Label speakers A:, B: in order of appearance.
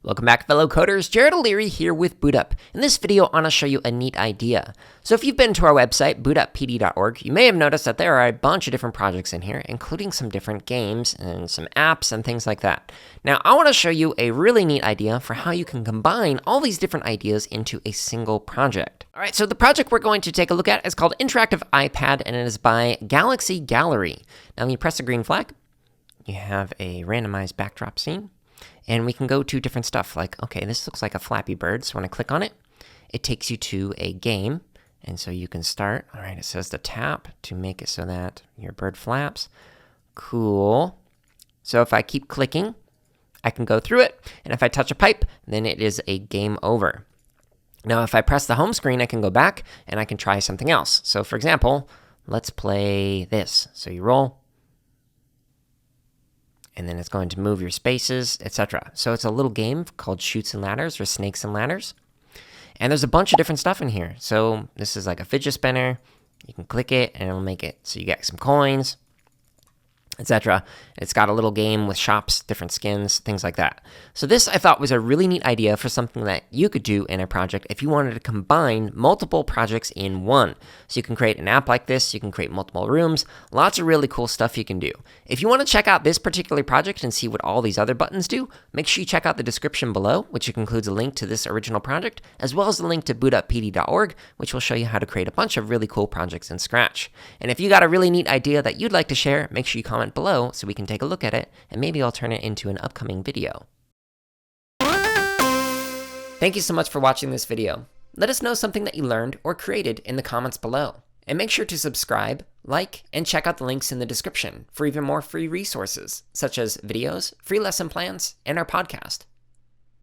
A: Welcome back, fellow coders. Jared O'Leary here with BootUp. In this video, I want to show you a neat idea. So if you've been to our website, bootuppd.org, you may have noticed that there are a bunch of different projects in here, including some different games and some apps and things like that. Now, I want to show you a really neat idea for how you can combine all these different ideas into a single project. All right, so the project we're going to take a look at is called Interactive iPad, and it is by Galaxy Gallery. Now, when you press the green flag, you have a randomized backdrop scene. And we can go to different stuff like, okay, this looks like a Flappy Bird. So when I click on it, it takes you to a game. And so you can start. All right, it says to tap to make it so that your bird flaps. Cool. So if I keep clicking, I can go through it. And if I touch a pipe, then it is a game over. Now, if I press the home screen, I can go back and I can try something else. So for example, let's play this. So you roll. And then it's going to move your spaces, etc. So it's a little game called Chutes and Ladders or Snakes and Ladders. And there's a bunch of different stuff in here. So this is like a fidget spinner. You can click it and it'll make it so you get some coins, etc. It's got a little game with shops, different skins, things like that. So this I thought was a really neat idea for something that you could do in a project if you wanted to combine multiple projects in one. So you can create an app like this, you can create multiple rooms, lots of really cool stuff you can do. If you want to check out this particular project and see what all these other buttons do, make sure you check out the description below, which includes a link to this original project, as well as a link to bootuppd.org, which will show you how to create a bunch of really cool projects in Scratch. And if you got a really neat idea that you'd like to share, make sure you comment below so we can take a look at it, and maybe I'll turn it into an upcoming video. Thank you so much for watching this video. Let us know something that you learned or created in the comments below. And make sure to subscribe, like, and check out the links in the description for even more free resources, such as videos, free lesson plans, and our podcast.